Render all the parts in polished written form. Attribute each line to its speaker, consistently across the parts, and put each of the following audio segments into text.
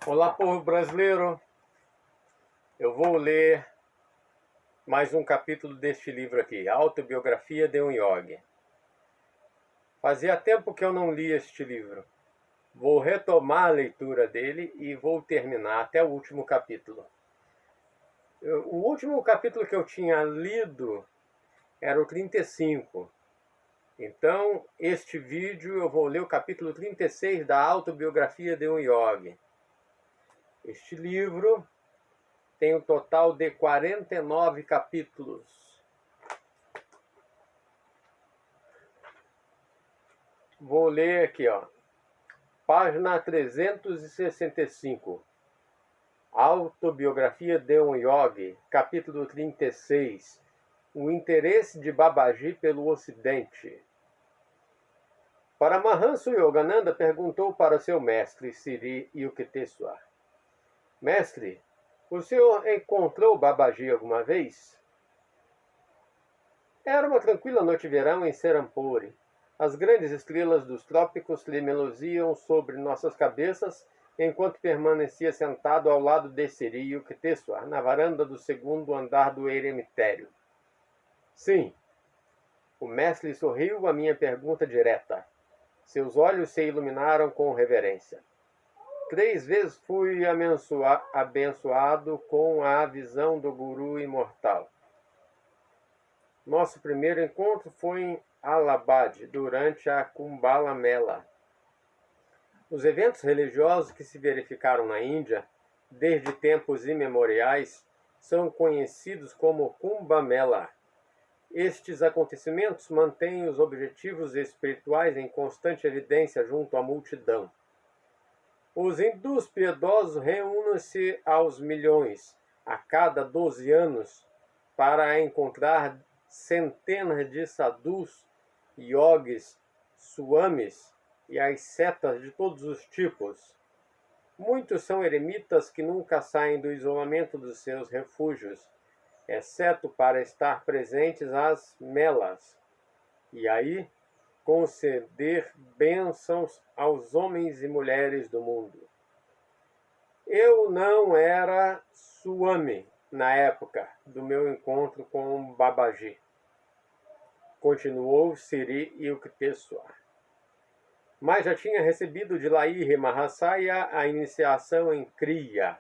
Speaker 1: Olá, povo brasileiro. Eu vou ler mais um capítulo deste livro aqui, Autobiografia de um Yogi. Fazia tempo que eu não li este livro. Vou retomar a leitura dele e vou terminar até o último capítulo. O último capítulo que eu tinha lido era o 35. Então, este vídeo eu vou ler o capítulo 36 da Autobiografia de um Yogi. Este livro tem um total de 49 capítulos. Vou ler aqui, página 365. Autobiografia de um Yogi, capítulo 36. O interesse de Babaji pelo Ocidente. Paramahansa Yogananda perguntou para seu mestre, Sri Yukteswar: Mestre, o senhor encontrou Babaji alguma vez? Era uma tranquila noite de verão em Serampore. As grandes estrelas dos trópicos tremeluziam sobre nossas cabeças, enquanto permanecia sentado ao lado de Sri Yukteswar, na varanda do segundo andar do eremitério. Sim. O mestre sorriu à minha pergunta direta. Seus olhos se iluminaram com reverência. 3 vezes fui abençoado com a visão do Guru imortal. Nosso primeiro encontro foi em Allahabad, durante a Kumbh Mela. Os eventos religiosos que se verificaram na Índia, desde tempos imemoriais, são conhecidos como Kumbh Mela. Estes acontecimentos mantêm os objetivos espirituais em constante evidência junto à multidão. Os hindus piedosos reúnem-se aos milhões, a cada 12 anos, para encontrar centenas de sadhus, yogis, swamis e ascetas de todos os tipos. Muitos são eremitas que nunca saem do isolamento dos seus refúgios, exceto para estar presentes às melas, e aí conceder bênçãos aos homens e mulheres do mundo. Eu não era Swami na época do meu encontro com Babaji, continuou Sri Yukteswar. Mas já tinha recebido de Lahiri Mahasaya a iniciação em Kriya.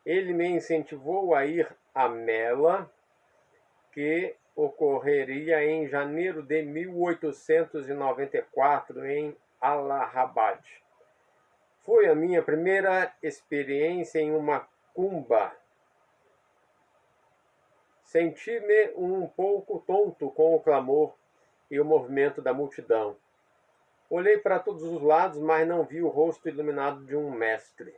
Speaker 1: Ele me incentivou a ir à Mela, que ocorreria em janeiro de 1894 em Allahabad. Foi a minha primeira experiência em uma Kumbh. Senti-me um pouco tonto com o clamor e o movimento da multidão. Olhei para todos os lados, mas não vi o rosto iluminado de um mestre.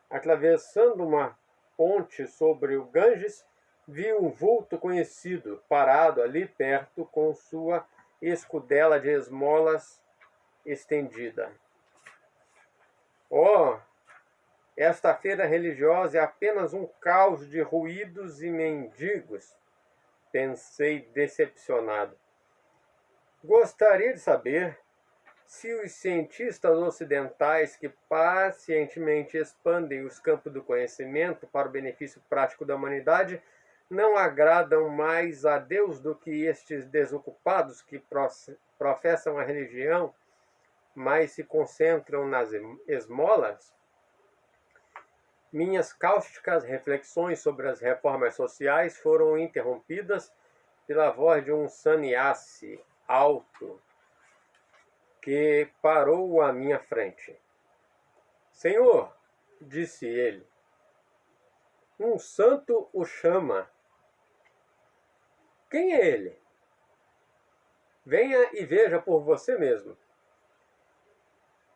Speaker 1: Atravessando uma ponte sobre o Ganges, vi um vulto conhecido, parado ali perto, com sua escudela de esmolas estendida. Oh, esta feira religiosa é apenas um caos de ruídos e mendigos, pensei decepcionado. Gostaria de saber se os cientistas ocidentais que pacientemente expandem os campos do conhecimento para o benefício prático da humanidade não agradam mais a Deus do que estes desocupados que professam a religião, mas se concentram nas esmolas? Minhas cáusticas reflexões sobre as reformas sociais foram interrompidas pela voz de um sannyasi alto que parou à minha frente. Senhor, disse ele, um santo o chama. Quem é ele? Venha e veja por você mesmo.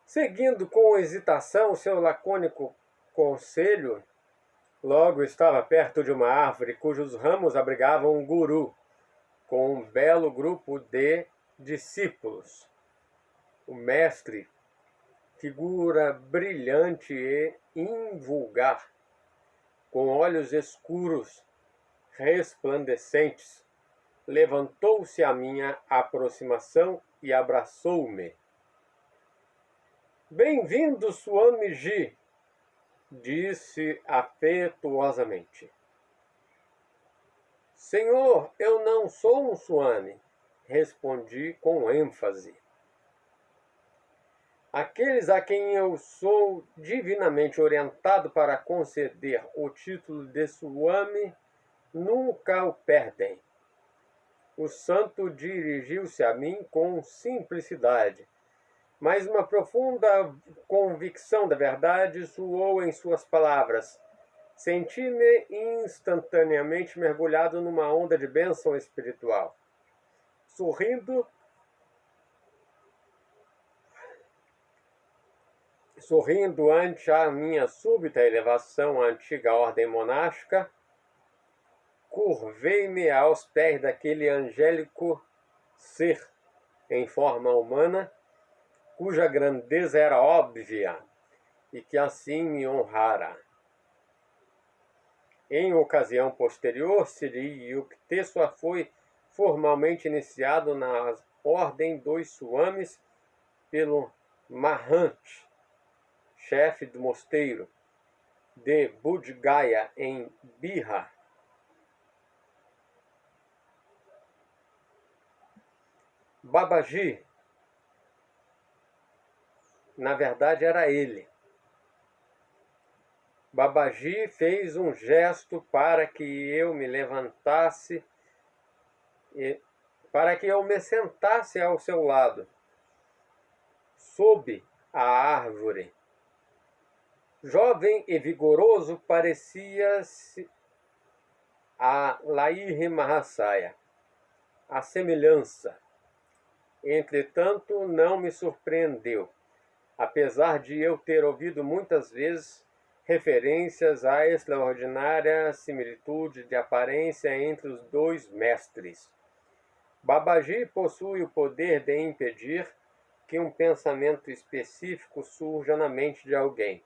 Speaker 1: Seguindo com hesitação seu lacônico conselho, logo estava perto de uma árvore cujos ramos abrigavam um guru, com um belo grupo de discípulos. O mestre, figura brilhante e invulgar, com olhos escuros, resplandecentes, levantou-se à minha aproximação e abraçou-me. Bem-vindo, Swamiji, disse afetuosamente. Senhor, eu não sou um Swami, respondi com ênfase. Aqueles a quem eu sou divinamente orientado para conceder o título de Swami nunca o perdem. O santo dirigiu-se a mim com simplicidade, mas uma profunda convicção da verdade soou em suas palavras. Senti-me instantaneamente mergulhado numa onda de bênção espiritual. Sorrindo ante a minha súbita elevação à antiga ordem monástica, curvei-me aos pés daquele angélico ser em forma humana, cuja grandeza era óbvia e que assim me honrara. Em ocasião posterior, Sri Yukteswar foi formalmente iniciado na ordem dos Swamis pelo Mahant, chefe do mosteiro de Bodh Gaya, em Bihar. Babaji, na verdade, era ele. Babaji fez um gesto para que eu me levantasse, para que eu me sentasse ao seu lado, sob a árvore. Jovem e vigoroso, parecia-se a Lahiri Mahasaya, a semelhança. Entretanto, não me surpreendeu, apesar de eu ter ouvido muitas vezes referências à extraordinária similitude de aparência entre os dois mestres. Babaji possui o poder de impedir que um pensamento específico surja na mente de alguém.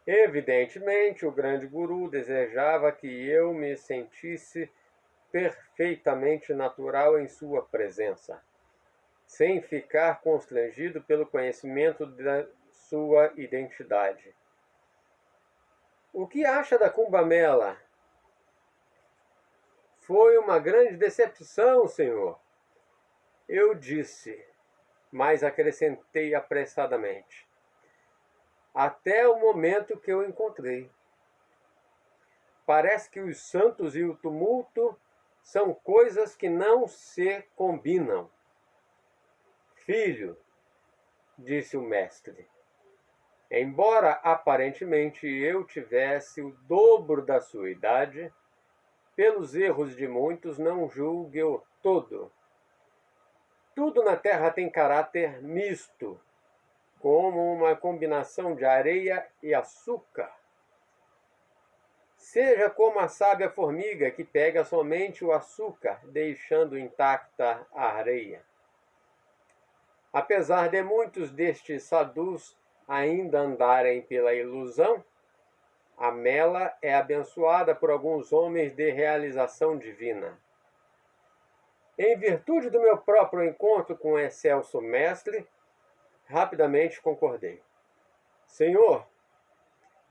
Speaker 1: Evidentemente, o grande guru desejava que eu me sentisse perfeitamente natural em sua presença, sem ficar constrangido pelo conhecimento da sua identidade. O que acha da Kumbh Mela? Foi uma grande decepção, senhor. Eu disse, mas acrescentei apressadamente. Até o momento que eu encontrei. Parece que os santos e o tumulto são coisas que não se combinam. Filho, disse o mestre, embora aparentemente eu tivesse o dobro da sua idade, pelos erros de muitos não julgue-o todo. Tudo na terra tem caráter misto, como uma combinação de areia e açúcar. Seja como a sábia formiga que pega somente o açúcar, deixando intacta a areia. Apesar de muitos destes sadhus ainda andarem pela ilusão, a mela é abençoada por alguns homens de realização divina. Em virtude do meu próprio encontro com o excelso mestre, rapidamente concordei. Senhor,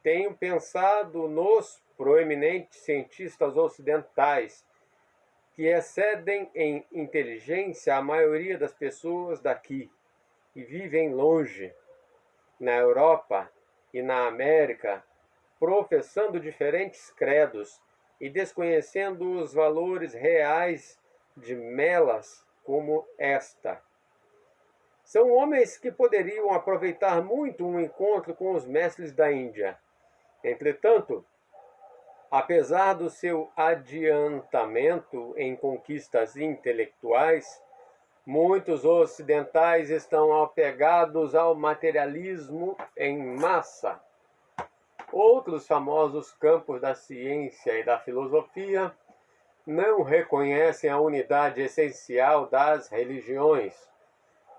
Speaker 1: tenho pensado nos proeminentes cientistas ocidentais que excedem em inteligência a maioria das pessoas daqui e vivem longe, na Europa e na América, professando diferentes credos e desconhecendo os valores reais de melas como esta. São homens que poderiam aproveitar muito um encontro com os mestres da Índia. Entretanto, apesar do seu adiantamento em conquistas intelectuais, muitos ocidentais estão apegados ao materialismo em massa. Outros famosos campos da ciência e da filosofia não reconhecem a unidade essencial das religiões.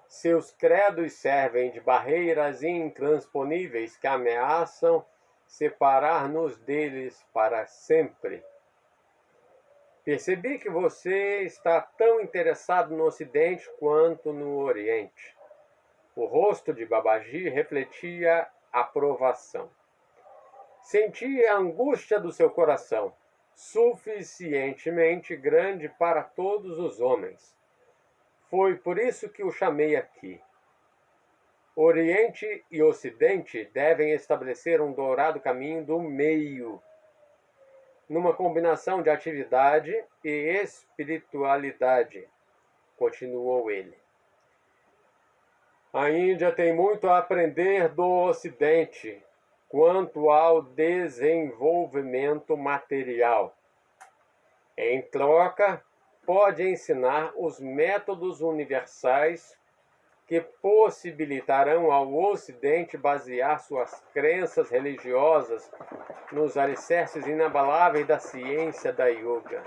Speaker 1: Seus credos servem de barreiras intransponíveis que ameaçam separar-nos deles para sempre. Percebi que você está tão interessado no Ocidente quanto no Oriente. O rosto de Babaji refletia aprovação. Sentia a angústia do seu coração, suficientemente grande para todos os homens. Foi por isso que o chamei aqui. Oriente e Ocidente devem estabelecer um dourado caminho do meio, numa combinação de atividade e espiritualidade, continuou ele. A Índia tem muito a aprender do Ocidente quanto ao desenvolvimento material. Em troca, pode ensinar os métodos universais que possibilitarão ao Ocidente basear suas crenças religiosas nos alicerces inabaláveis da ciência da yoga.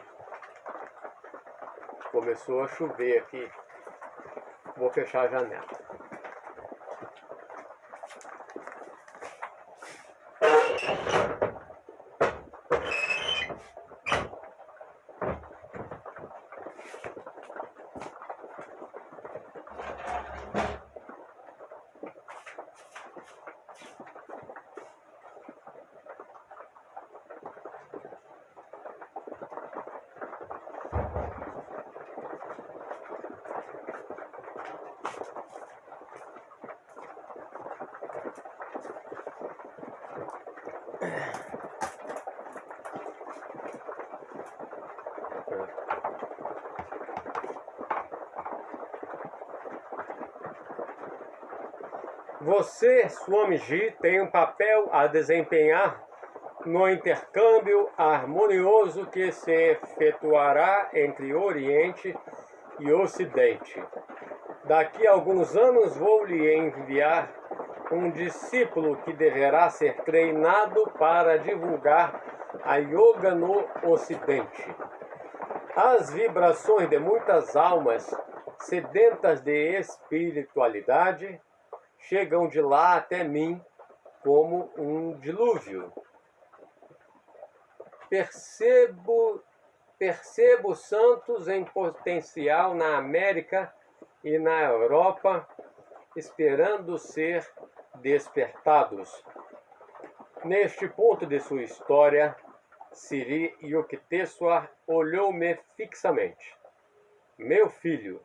Speaker 1: Começou a chover aqui. Vou fechar a janela. Você, Swamiji, tem um papel a desempenhar no intercâmbio harmonioso que se efetuará entre Oriente e Ocidente. Daqui a alguns anos vou lhe enviar um discípulo que deverá ser treinado para divulgar a yoga no Ocidente. As vibrações de muitas almas sedentas de espiritualidade chegam de lá até mim como um dilúvio. Percebo santos em potencial na América e na Europa, esperando ser despertados. Neste ponto de sua história, Sri Yukteswar olhou-me fixamente. Meu filho,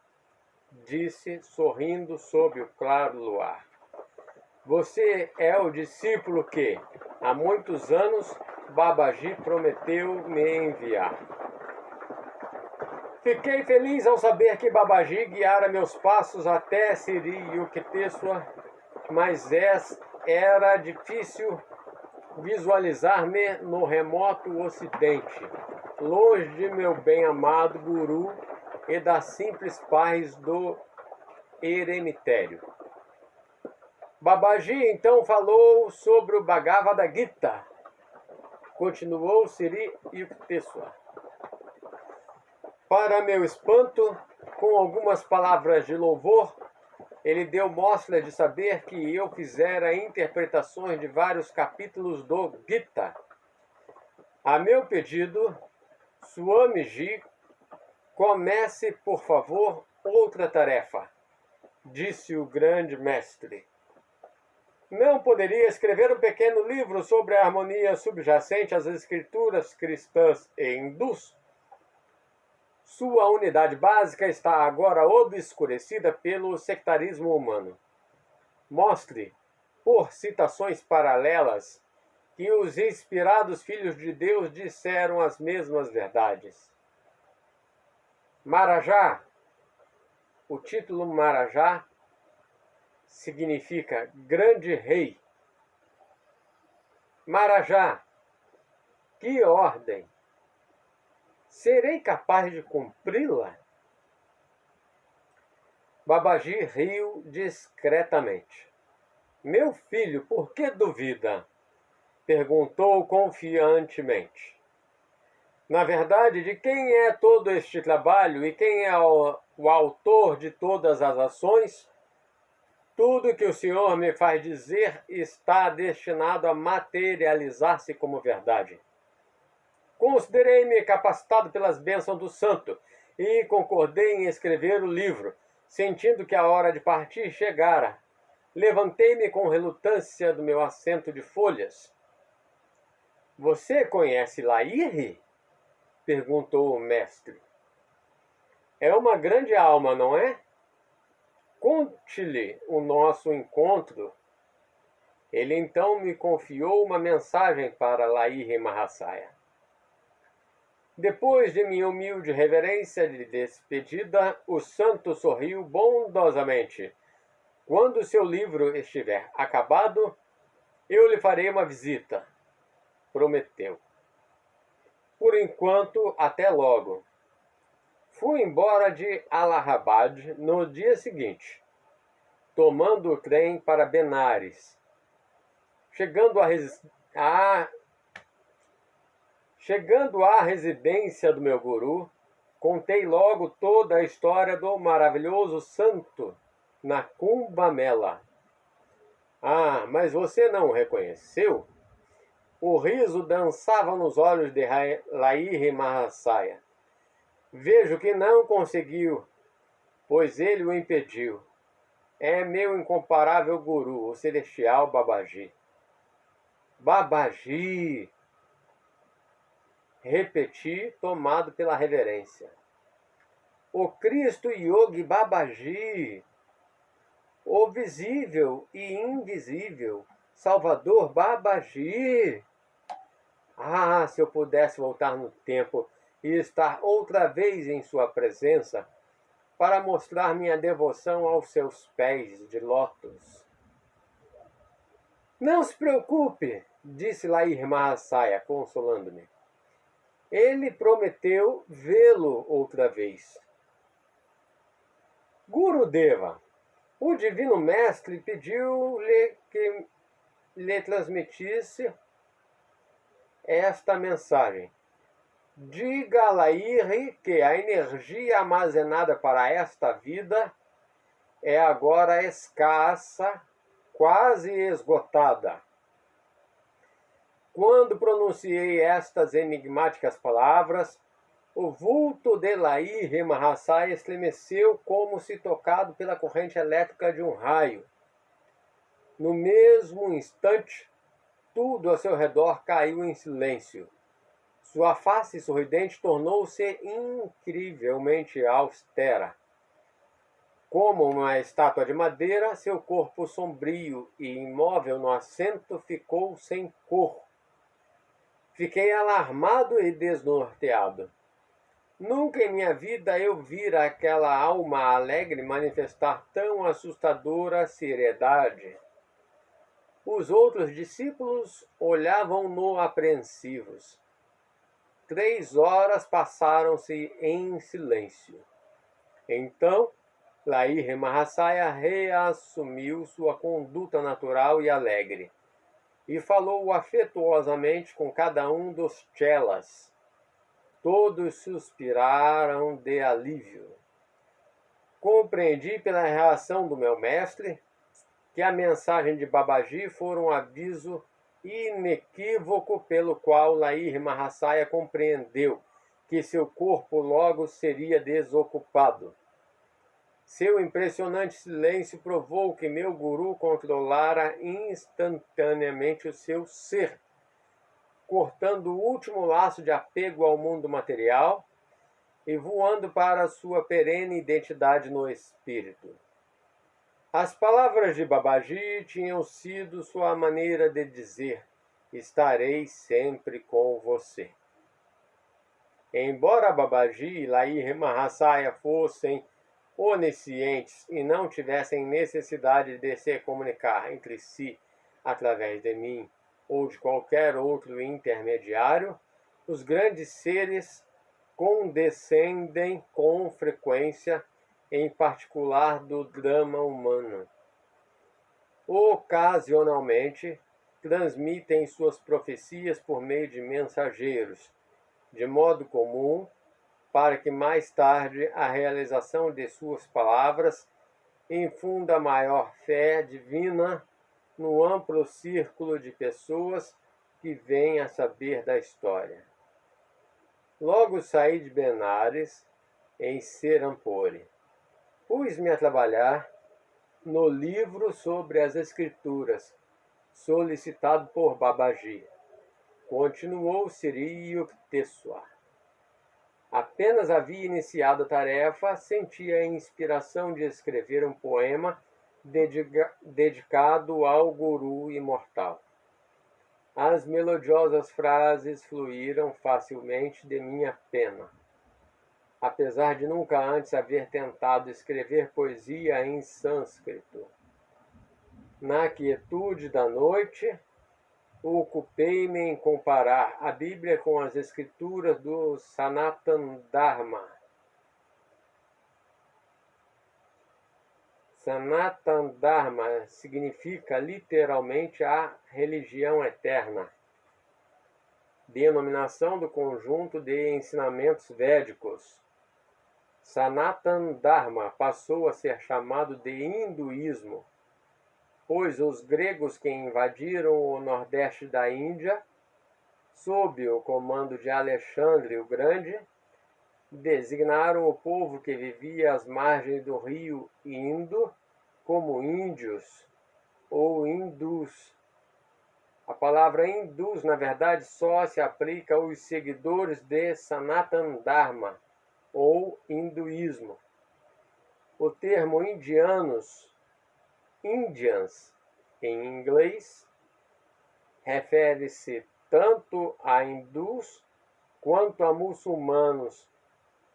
Speaker 1: disse, sorrindo sob o claro luar. Você é o discípulo que, há muitos anos, Babaji prometeu me enviar. Fiquei feliz ao saber que Babaji guiara meus passos até Sri Yukteswar, mas era difícil visualizar-me no remoto Ocidente, longe de meu bem-amado Guru e das simples paz do eremitério. Babaji então falou sobre o Bhagavad Gita. Continuou Sri Yukteswar. Para meu espanto, com algumas palavras de louvor, ele deu mostra de saber que eu fizera interpretações de vários capítulos do Gita. A meu pedido, Swamiji, comece, por favor, outra tarefa, disse o grande mestre. Não poderia escrever um pequeno livro sobre a harmonia subjacente às escrituras cristãs e hindus? Sua unidade básica está agora obscurecida pelo sectarismo humano. Mostre, por citações paralelas, que os inspirados filhos de Deus disseram as mesmas verdades. Marajá. O título Marajá significa grande rei. Marajá, que ordem! Serei capaz de cumpri-la? Babaji riu discretamente. Meu filho, por que duvida? Perguntou confiantemente. Na verdade, de quem é todo este trabalho e quem é o autor de todas as ações? Tudo que o Senhor me faz dizer está destinado a materializar-se como verdade. Considerei-me capacitado pelas bênçãos do santo e concordei em escrever o livro, sentindo que a hora de partir chegara, Levantei-me com relutância do meu assento de folhas. Você conhece Laírre? Perguntou o mestre. É uma grande alma, não é? Conte-lhe o nosso encontro. Ele então me confiou uma mensagem para Laírre Mahasaya. Depois de minha humilde reverência de despedida, o santo sorriu bondosamente. Quando seu livro estiver acabado, eu lhe farei uma visita. Prometeu. Por enquanto, até logo. Fui embora de Allahabad no dia seguinte, tomando o trem para Benares. Chegando à residência do meu guru, contei logo toda a história do maravilhoso santo na Kumbh Mela. Ah, mas você não o reconheceu? O riso dançava nos olhos de Laírre Mahasaya. Vejo que não conseguiu, pois ele o impediu. É meu incomparável guru, o celestial Babaji. Babaji! Repeti, tomado pela reverência. O Cristo Yogi Babaji! O visível e invisível Salvador Babaji! Ah, se eu pudesse voltar no tempo e estar outra vez em sua presença para mostrar minha devoção aos seus pés de lótus. Não se preocupe, disse Laírre Mahasaya, consolando-me. Ele prometeu vê-lo outra vez. Gurudeva, o Divino Mestre pediu-lhe que lhe transmitisse esta mensagem. Diga a Laírre que a energia armazenada para esta vida é agora escassa, quase esgotada. Quando pronunciei estas enigmáticas palavras, o vulto de Laírre Mahasaya estremeceu como se tocado pela corrente elétrica de um raio. No mesmo instante, tudo ao seu redor caiu em silêncio. Sua face sorridente tornou-se incrivelmente austera. Como uma estátua de madeira, seu corpo sombrio e imóvel no assento ficou sem cor. Fiquei alarmado e desnorteado. Nunca em minha vida eu vira aquela alma alegre manifestar tão assustadora seriedade. Os outros discípulos olhavam-no apreensivos. 3 horas passaram-se em silêncio. Então, Laírre Mahasaya reassumiu sua conduta natural e alegre, e falou afetuosamente com cada um dos chelas. Todos suspiraram de alívio. Compreendi pela reação do meu mestre que a mensagem de Babaji foi um aviso inequívoco pelo qual Laírre Mahasaya compreendeu que seu corpo logo seria desocupado. Seu impressionante silêncio provou que meu guru controlara instantaneamente o seu ser, cortando o último laço de apego ao mundo material e voando para sua perene identidade no espírito. As palavras de Babaji tinham sido sua maneira de dizer: estarei sempre com você. Embora Babaji e Laírre Mahasaya fossem oniscientes e não tivessem necessidade de se comunicar entre si através de mim ou de qualquer outro intermediário, os grandes seres condescendem com frequência, em particular do drama humano. Ocasionalmente, transmitem suas profecias por meio de mensageiros, de modo comum, para que mais tarde a realização de suas palavras infunda maior fé divina no amplo círculo de pessoas que vêm a saber da história. Logo saí de Benares, em Serampore. Pus-me a trabalhar no livro sobre as Escrituras, solicitado por Babaji. Continuou Sri Yukteswar. Apenas havia iniciado a tarefa, sentia a inspiração de escrever um poema dedicado ao Guru imortal. As melodiosas frases fluíram facilmente de minha pena. Apesar de nunca antes haver tentado escrever poesia em sânscrito. Na quietude da noite, ocupei-me em comparar a Bíblia com as escrituras do Sanatan Dharma. Sanatan Dharma significa literalmente a religião eterna, denominação do conjunto de ensinamentos védicos. Sanatan Dharma passou a ser chamado de hinduísmo, pois os gregos que invadiram o nordeste da Índia, sob o comando de Alexandre o Grande, designaram o povo que vivia às margens do rio Indo como índios ou hindus. A palavra hindus, na verdade, só se aplica aos seguidores de Sanatan Dharma, ou hinduísmo. O termo indianos, Indians, em inglês, refere-se tanto a hindus quanto a muçulmanos,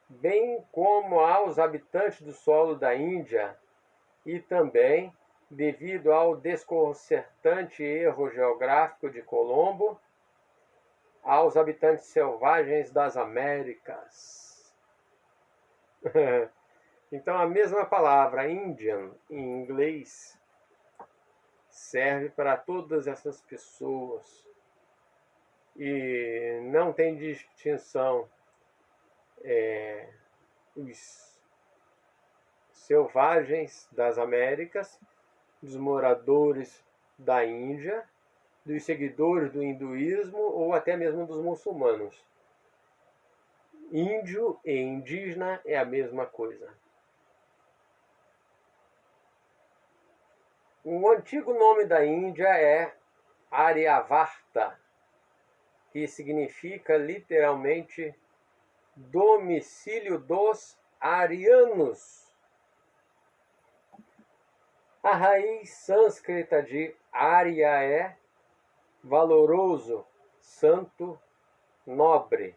Speaker 1: bem como aos habitantes do solo da Índia, e também, devido ao desconcertante erro geográfico de Colombo, aos habitantes selvagens das Américas. Então, a mesma palavra Indian, em inglês, serve para todas essas pessoas e não tem distinção. Os selvagens das Américas, dos moradores da Índia, dos seguidores do hinduísmo ou até mesmo dos muçulmanos. Índio e indígena é a mesma coisa. O antigo nome da Índia é Aryavarta, que significa literalmente domicílio dos arianos. A raiz sânscrita de Arya é valoroso, santo, nobre.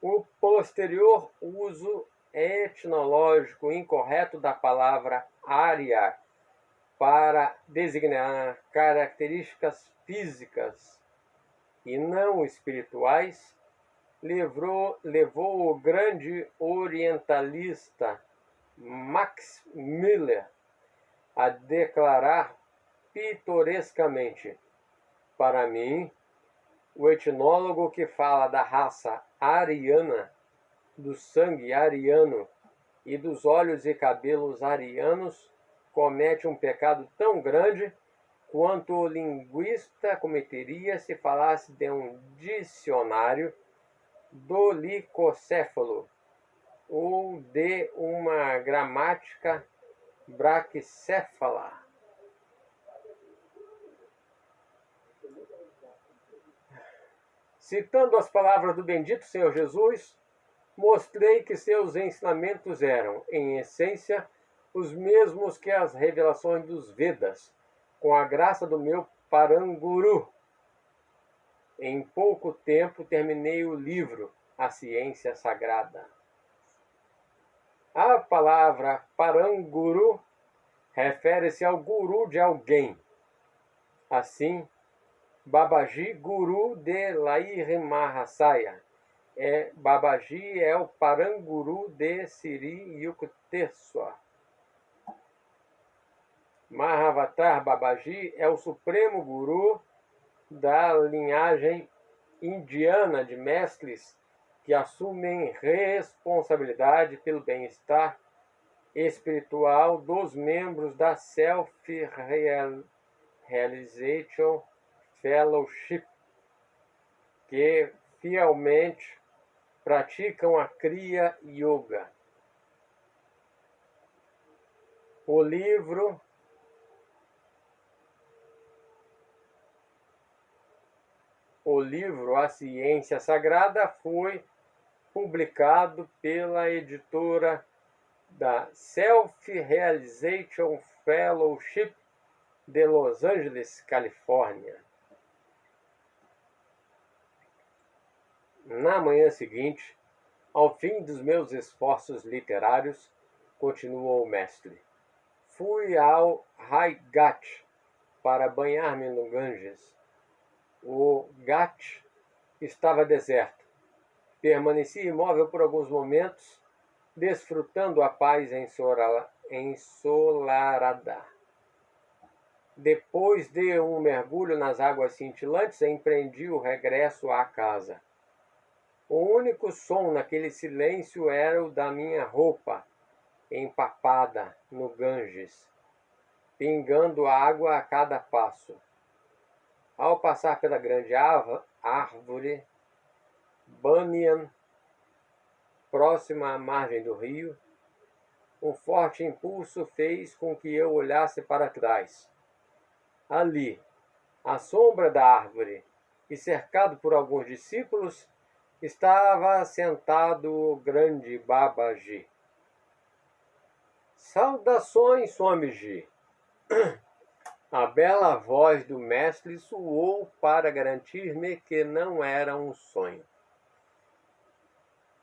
Speaker 1: O posterior uso etnológico incorreto da palavra Arya para designar características físicas e não espirituais levou o grande orientalista Max Müller a declarar pitorescamente: para mim, o etnólogo que fala da raça ariana, do sangue ariano e dos olhos e cabelos arianos comete um pecado tão grande quanto o linguista cometeria se falasse de um dicionário dolicocéfalo ou de uma gramática braquicéfala. Citando as palavras do bendito Senhor Jesus, mostrei que seus ensinamentos eram, em essência, os mesmos que as revelações dos Vedas, com a graça do meu Paranguru. Em pouco tempo terminei o livro, A Ciência Sagrada. A palavra Paranguru refere-se ao guru de alguém. Assim, Babaji, guru de Lahiri Mahasaya. Babaji é o Paranguru de Sri Yukteswar. Mahavatar Babaji é o supremo guru da linhagem indiana de mestres que assumem responsabilidade pelo bem-estar espiritual dos membros da Self-Realization Fellowship, que fielmente praticam a Kriya Yoga. O livro A Ciência Sagrada foi publicado pela editora da Self-Realization Fellowship de Los Angeles, Califórnia. Na manhã seguinte, ao fim dos meus esforços literários, continuou o mestre, fui ao Haighat para banhar-me no Ganges. O Ghat estava deserto. Permaneci imóvel por alguns momentos, desfrutando a paz ensolarada. Depois de um mergulho nas águas cintilantes, empreendi o regresso à casa. O único som naquele silêncio era o da minha roupa, empapada no Ganges, pingando água a cada passo. Ao passar pela grande árvore Banyan, próxima à margem do rio, um forte impulso fez com que eu olhasse para trás. Ali, à sombra da árvore e cercado por alguns discípulos, estava sentado o grande Babaji. Saudações, Swamiji! A bela voz do mestre soou para garantir-me que não era um sonho.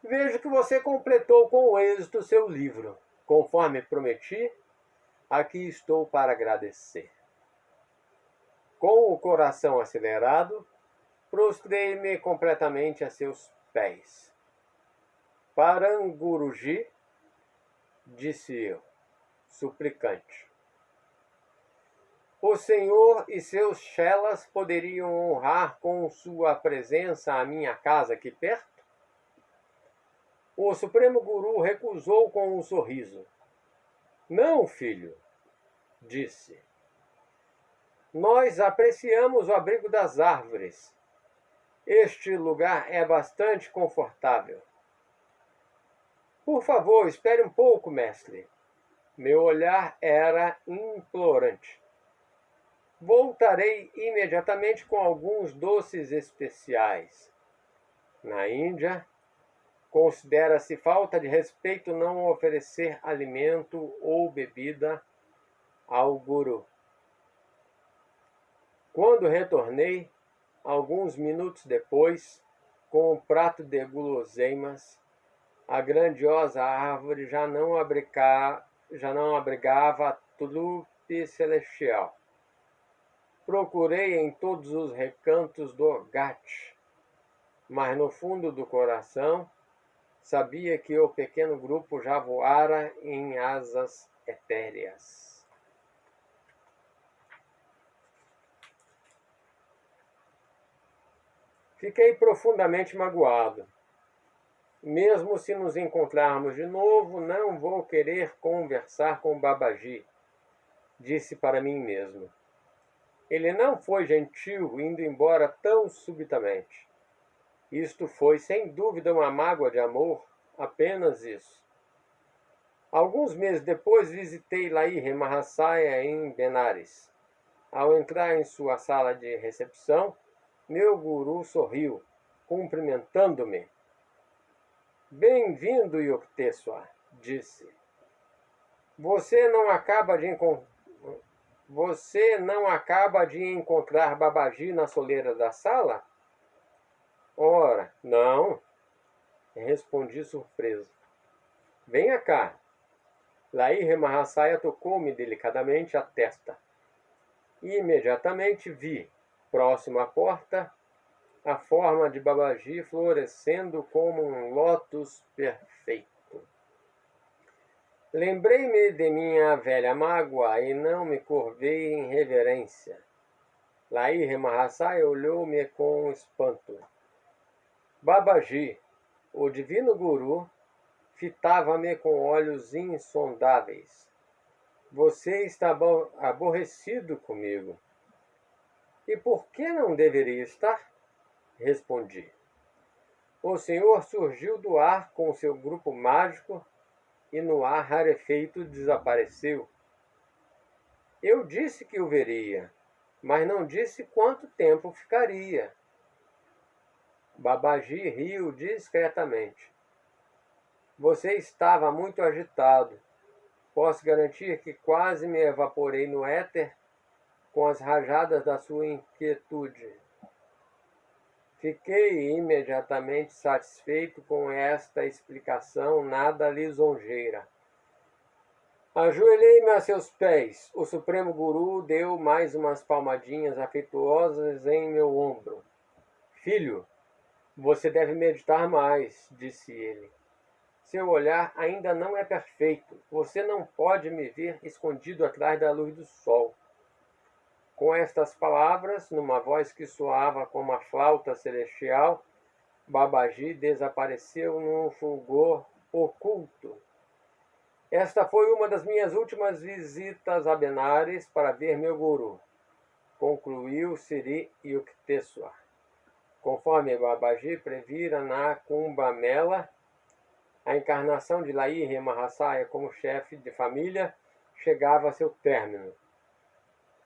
Speaker 1: Vejo que você completou com êxito seu livro. Conforme prometi, aqui estou para agradecer. Com o coração acelerado, prostrei-me completamente a seus pés. Paranguruji, disse eu, suplicante. O senhor e seus chelas poderiam honrar com sua presença a minha casa aqui perto? O Supremo Guru recusou com um sorriso. Não, filho, disse. Nós apreciamos o abrigo das árvores. Este lugar é bastante confortável. Por favor, espere um pouco, mestre. Meu olhar era implorante. Voltarei imediatamente com alguns doces especiais. Na Índia, considera-se falta de respeito não oferecer alimento ou bebida ao guru. Quando retornei, alguns minutos depois, com um prato de guloseimas, a grandiosa árvore já não abrigava a trupe celestial. Procurei em todos os recantos do Ghat, mas no fundo do coração sabia que o pequeno grupo já voara em asas etéreas. Fiquei profundamente magoado. Mesmo se nos encontrarmos de novo, não vou querer conversar com Babaji, disse para mim mesmo. Ele não foi gentil indo embora tão subitamente. Isto foi, sem dúvida, uma mágoa de amor, apenas isso. Alguns meses depois, visitei Lahiri Mahasaya em Benares. Ao entrar em sua sala de recepção, meu guru sorriu, cumprimentando-me. Bem-vindo, Yukteswar, disse. Você não acaba de encontrar Babaji na soleira da sala? Ora, não, respondi surpreso. Venha cá. Lahiri Mahasaya tocou-me delicadamente a testa. E imediatamente vi, próximo à porta, a forma de Babaji florescendo como um lótus perfeito. Lembrei-me de minha velha mágoa e não me curvei em reverência. Lahiri Mahasaya olhou-me com espanto. Babaji, o divino guru, fitava-me com olhos insondáveis. Você está aborrecido comigo. E por que não deveria estar? Respondi. O senhor surgiu do ar com seu grupo mágico e no ar rarefeito desapareceu. Eu disse que o veria, mas não disse quanto tempo ficaria. Babagi riu discretamente. Você estava muito agitado. Posso garantir que quase me evaporei no éter com as rajadas da sua inquietude. Fiquei imediatamente satisfeito com esta explicação nada lisonjeira. Ajoelhei-me a seus pés. O Supremo Guru deu mais umas palmadinhas afetuosas em meu ombro. Filho, você deve meditar mais, disse ele. Seu olhar ainda não é perfeito. Você não pode me ver escondido atrás da luz do sol. Com estas palavras, numa voz que soava como a flauta celestial, Babagi desapareceu num fulgor oculto. Esta foi uma das minhas últimas visitas a Benares para ver meu guru, concluiu Sri Yukteswar. Conforme Babagi previra na Kumbh Mela, a encarnação de Lahiri Mahasaya como chefe de família chegava a seu término.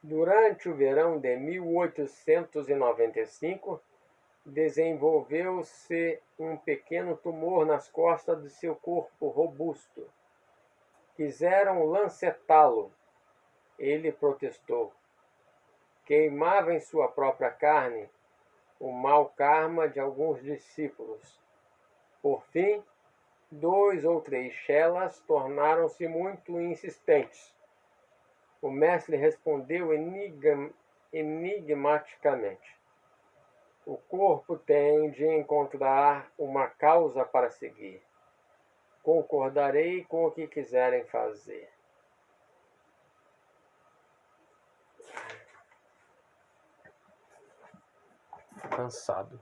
Speaker 1: Durante o verão de 1895, desenvolveu-se um pequeno tumor nas costas de seu corpo robusto. Quiseram lancetá-lo. Ele protestou. Queimava em sua própria carne o mau karma de alguns discípulos. Por fim, 2 ou 3 chelas tornaram-se muito insistentes. O mestre respondeu enigmaticamente. O corpo tem de encontrar uma causa para seguir. Concordarei com o que quiserem fazer. Cansado.